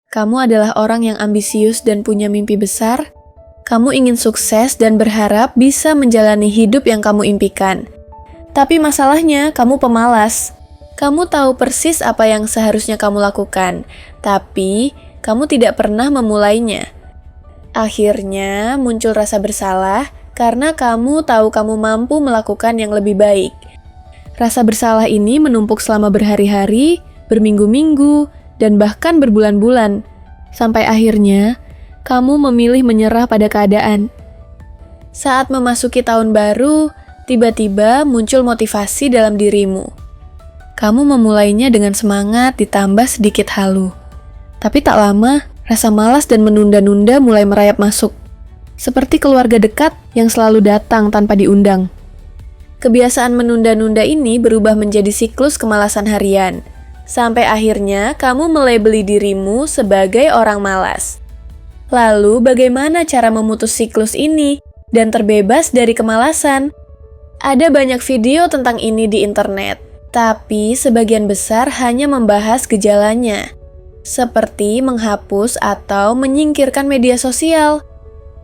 Kamu adalah orang yang ambisius dan punya mimpi besar. Kamu ingin sukses dan berharap bisa menjalani hidup yang kamu impikan. Tapi masalahnya, kamu pemalas. Kamu tahu persis apa yang seharusnya kamu lakukan, tapi kamu tidak pernah memulainya. Akhirnya, muncul rasa bersalah karena kamu tahu kamu mampu melakukan yang lebih baik. Rasa bersalah ini menumpuk selama berhari-hari, berminggu-minggu, dan bahkan berbulan-bulan. Sampai akhirnya, kamu memilih menyerah pada keadaan. Saat memasuki tahun baru, tiba-tiba muncul motivasi dalam dirimu. Kamu memulainya dengan semangat ditambah sedikit halu. Tapi tak lama, rasa malas dan menunda-nunda mulai merayap masuk. Seperti keluarga dekat yang selalu datang tanpa diundang. Kebiasaan menunda-nunda ini berubah menjadi siklus kemalasan harian. Sampai akhirnya kamu melabeli dirimu sebagai orang malas. Lalu bagaimana cara memutus siklus ini dan terbebas dari kemalasan? Ada banyak video tentang ini di internet, tapi sebagian besar hanya membahas gejalanya, seperti menghapus atau menyingkirkan media sosial.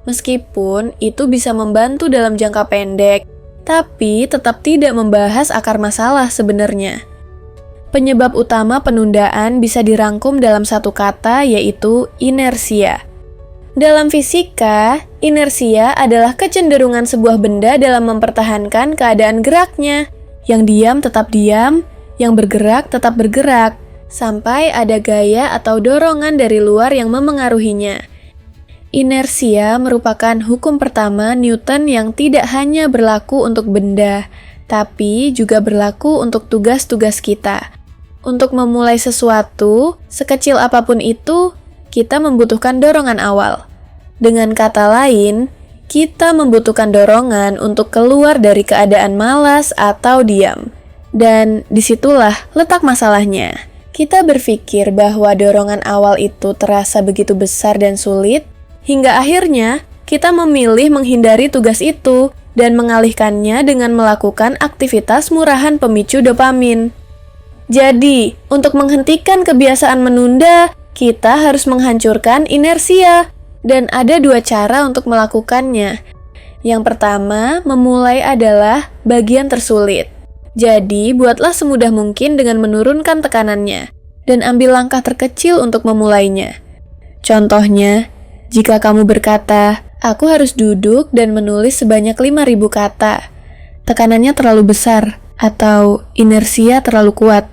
Meskipun itu bisa membantu dalam jangka pendek, tapi tetap tidak membahas akar masalah sebenarnya. Penyebab utama penundaan bisa dirangkum dalam satu kata, yaitu inersia. Dalam fisika, inersia adalah kecenderungan sebuah benda dalam mempertahankan keadaan geraknya. Yang diam tetap diam, yang bergerak tetap bergerak, sampai ada gaya atau dorongan dari luar yang memengaruhinya. Inersia merupakan hukum pertama Newton yang tidak hanya berlaku untuk benda, tapi juga berlaku untuk tugas-tugas kita. Untuk memulai sesuatu, sekecil apapun itu, kita membutuhkan dorongan awal. Dengan kata lain, kita membutuhkan dorongan untuk keluar dari keadaan malas atau diam. Dan disitulah letak masalahnya. Kita berpikir bahwa dorongan awal itu terasa begitu besar dan sulit, hingga akhirnya kita memilih menghindari tugas itu dan mengalihkannya dengan melakukan aktivitas murahan pemicu dopamin. Jadi, untuk menghentikan kebiasaan menunda, kita harus menghancurkan inersia. Dan ada dua cara untuk melakukannya. Yang pertama, memulai adalah bagian tersulit. Jadi, buatlah semudah mungkin dengan menurunkan tekanannya. Dan ambil langkah terkecil untuk memulainya. Contohnya, jika kamu berkata, aku harus duduk dan menulis sebanyak 5.000 kata. Tekanannya terlalu besar, atau inersia terlalu kuat.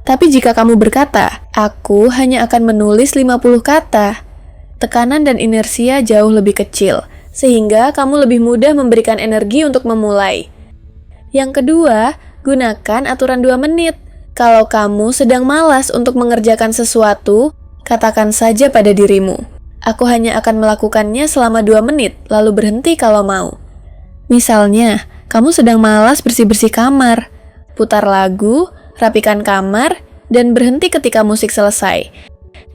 Tapi jika kamu berkata, aku hanya akan menulis 50 kata, tekanan dan inersia jauh lebih kecil, sehingga kamu lebih mudah memberikan energi untuk memulai. Yang kedua, gunakan aturan 2 menit. Kalau kamu sedang malas untuk mengerjakan sesuatu, katakan saja pada dirimu, aku hanya akan melakukannya selama 2 menit, lalu berhenti kalau mau. Misalnya, kamu sedang malas bersih-bersih kamar, putar lagu, rapikan kamar, dan berhenti ketika musik selesai.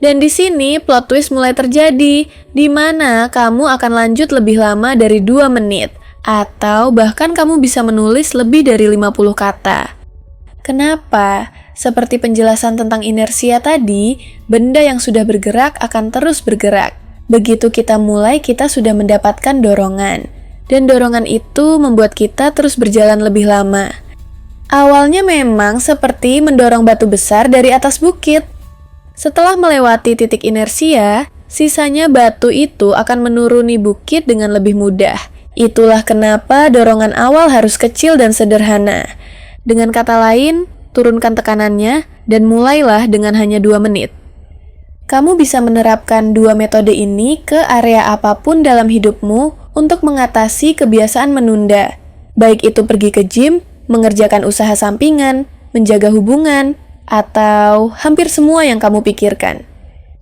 Dan di sini plot twist mulai terjadi, di mana kamu akan lanjut lebih lama dari 2 menit, atau bahkan kamu bisa menulis lebih dari 50 kata. Kenapa? Seperti penjelasan tentang inersia tadi, benda yang sudah bergerak akan terus bergerak. Begitu kita mulai, kita sudah mendapatkan dorongan. Dan dorongan itu membuat kita terus berjalan lebih lama. Awalnya memang seperti mendorong batu besar dari atas bukit. Setelah melewati titik inersia, sisanya batu itu akan menuruni bukit dengan lebih mudah. Itulah kenapa dorongan awal harus kecil dan sederhana. Dengan kata lain, turunkan tekanannya dan mulailah dengan hanya 2 menit. Kamu bisa menerapkan 2 metode ini ke area apapun dalam hidupmu untuk mengatasi kebiasaan menunda. Baik itu pergi ke gym, mengerjakan usaha sampingan, menjaga hubungan, atau hampir semua yang kamu pikirkan.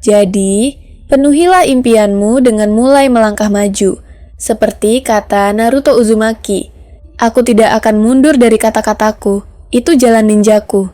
Jadi, penuhilah impianmu dengan mulai melangkah maju. Seperti kata Naruto Uzumaki, aku tidak akan mundur dari kata-kataku, itu jalan ninjaku.